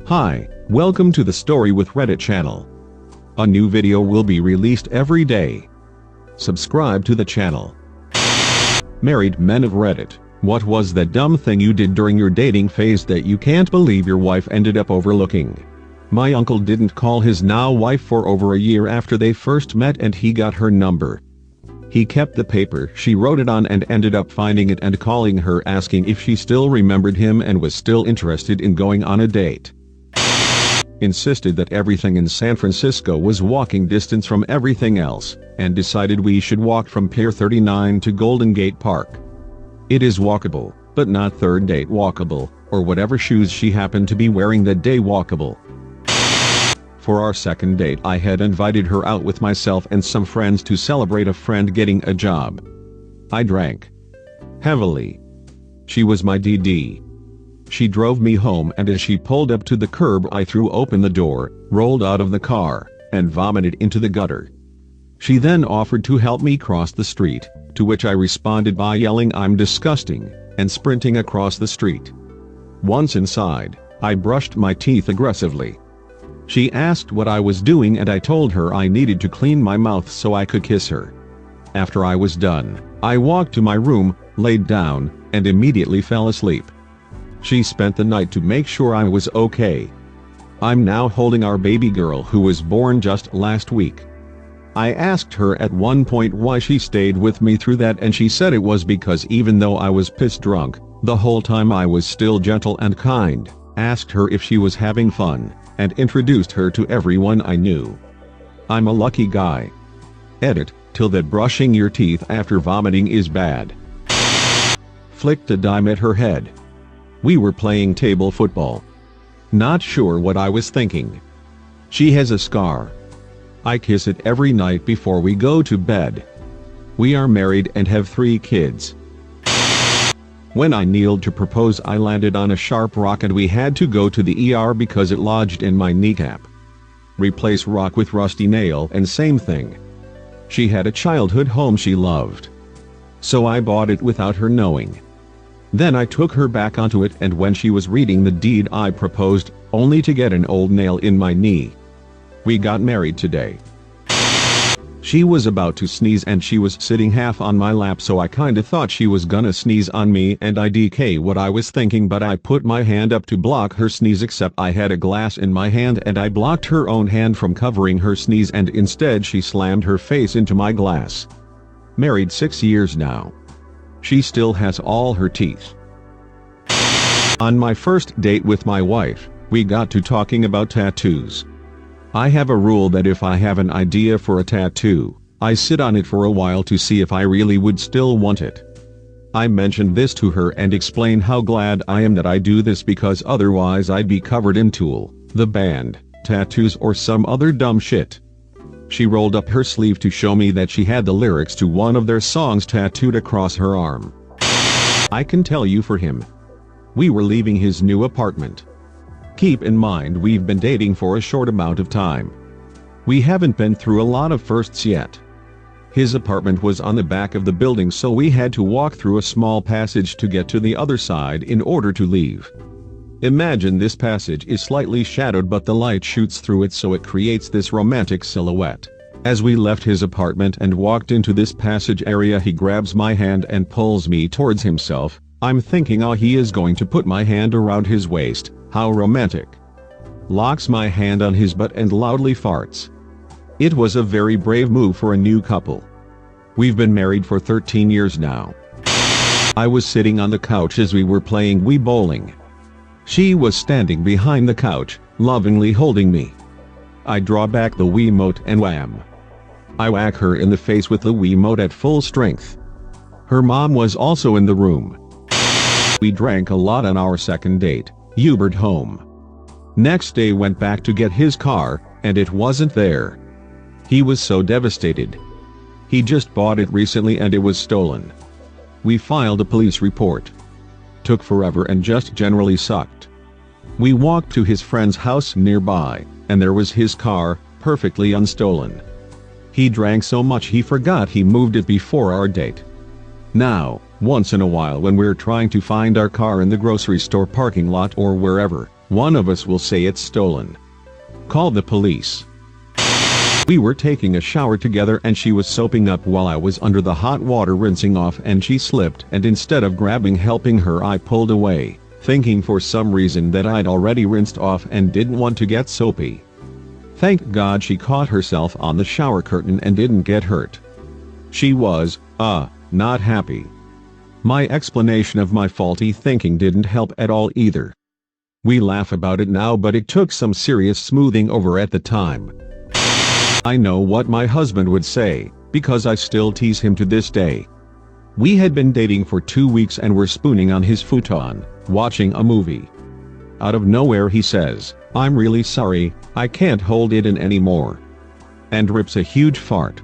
Hi, welcome to the Story with Reddit channel. A new video will be released every day. Subscribe to the channel. Married men of Reddit, what was that dumb thing you did during your dating phase that you can't believe your wife ended up overlooking? My uncle didn't call his now wife for over a year after they first met and he got her number. He kept the paper she wrote it on and ended up finding it and calling her asking if she still remembered him and was still interested in going on a date. Insisted that everything in San Francisco was walking distance from everything else, and decided we should walk from Pier 39 to Golden Gate Park. It is walkable, but not third date walkable, or whatever shoes she happened to be wearing that day walkable. For our second date I had invited her out with myself and some friends to celebrate a friend getting a job. I drank heavily. She was my DD. She drove me home and as she pulled up to the curb I threw open the door, rolled out of the car, and vomited into the gutter. She then offered to help me cross the street, to which I responded by yelling "I'm disgusting," and sprinting across the street. Once inside, I brushed my teeth aggressively. She asked what I was doing and I told her I needed to clean my mouth so I could kiss her. After I was done, I walked to my room, laid down, and immediately fell asleep. She spent the night to make sure I was okay. I'm now holding our baby girl who was born just last week. I asked her at one point why she stayed with me through that and she said it was because even though I was pissed drunk, the whole time I was still gentle and kind, asked her if she was having fun, and introduced her to everyone I knew. I'm a lucky guy. Edit, till that brushing your teeth after vomiting is bad. Flicked a dime at her head. We were playing table football. Not sure what I was thinking. She has a scar. I kiss it every night before we go to bed. We are married and have 3 kids. When I kneeled to propose I landed on a sharp rock and we had to go to the ER because it lodged in my kneecap. Replace rock with rusty nail and same thing. She had a childhood home she loved. So I bought it without her knowing. Then I took her back onto it and when she was reading the deed I proposed, only to get an old nail in my knee. We got married today. She was about to sneeze and she was sitting half on my lap so I kinda thought she was gonna sneeze on me and I DK what I was thinking but I put my hand up to block her sneeze except I had a glass in my hand and I blocked her own hand from covering her sneeze and instead she slammed her face into my glass. Married 6 years now. She still has all her teeth. On my first date with my wife, we got to talking about tattoos. I have a rule that if I have an idea for a tattoo, I sit on it for a while to see if I really would still want it. I mentioned this to her and explained how glad I am that I do this because otherwise I'd be covered in Tool, the band, tattoos or some other dumb shit. She rolled up her sleeve to show me that she had the lyrics to one of their songs tattooed across her arm. I can tell you for him. We were leaving his new apartment. Keep in mind we've been dating for a short amount of time. We haven't been through a lot of firsts yet. His apartment was on the back of the building so we had to walk through a small passage to get to the other side in order to leave. Imagine this passage is slightly shadowed but the light shoots through it so it creates this romantic silhouette. As we left his apartment and walked into this passage area he grabs my hand and pulls me towards himself. I'm thinking he is going to put my hand around his waist, how romantic. Locks my hand on his butt and loudly farts. It was a very brave move for a new couple. We've been married for 13 years now. I was sitting on the couch as we were playing Wii bowling. She was standing behind the couch, lovingly holding me. I draw back the Wiimote and wham! I whack her in the face with the Wiimote at full strength. Her mom was also in the room. We drank a lot on our second date, Ubered home. Next day went back to get his car, and it wasn't there. He was so devastated. He just bought it recently and it was stolen. We filed a police report. Took forever and just generally sucked. We walked to his friend's house nearby, and there was his car, perfectly unstolen. He drank so much he forgot he moved it before our date. Now, once in a while when we're trying to find our car in the grocery store parking lot or wherever, One of us will say it's stolen. Call the police. We were taking a shower together and she was soaping up while I was under the hot water rinsing off, and she slipped, and instead of helping her, I pulled away, thinking for some reason that I'd already rinsed off and didn't want to get soapy. Thank God she caught herself on the shower curtain and didn't get hurt. She was, not happy. My explanation of my faulty thinking didn't help at all either. We laugh about it now, but it took some serious smoothing over at the time. I know what my husband would say, because I still tease him to this day. We had been dating for 2 weeks and were spooning on his futon, watching a movie. Out of nowhere he says, "I'm really sorry, I can't hold it in anymore," and rips a huge fart.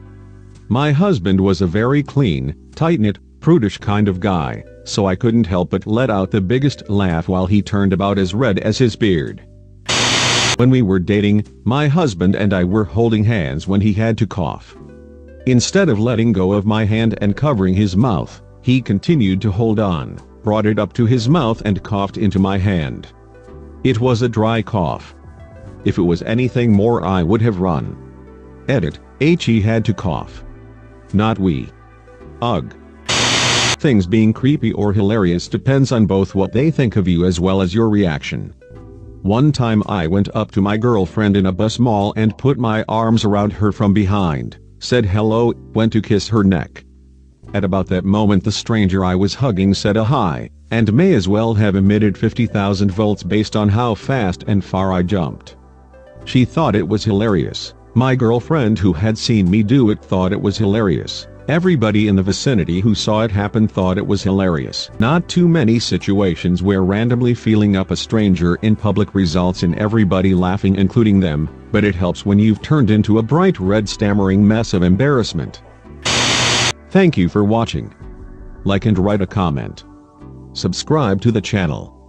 My husband was a very clean, tight-knit, prudish kind of guy, so I couldn't help but let out the biggest laugh while he turned about as red as his beard. When we were dating, my husband and I were holding hands when he had to cough. Instead of letting go of my hand and covering his mouth, he continued to hold on, brought it up to his mouth and coughed into my hand. It was a dry cough. If it was anything more, I would have run. Edit, he had to cough. Not we. Ugh. Things being creepy or hilarious depends on both what they think of you as well as your reaction. One time I went up to my girlfriend in a bus mall and put my arms around her from behind, said hello, went to kiss her neck. At about that moment the stranger I was hugging said a hi, and may as well have emitted 50,000 volts based on how fast and far I jumped. She thought it was hilarious. My girlfriend who had seen me do it thought it was hilarious. Everybody in the vicinity who saw it happen thought it was hilarious. Not too many situations where randomly feeling up a stranger in public results in everybody laughing, including them, but it helps when you've turned into a bright red stammering mess of embarrassment. Thank you for watching. Like and write a comment. Subscribe to the channel.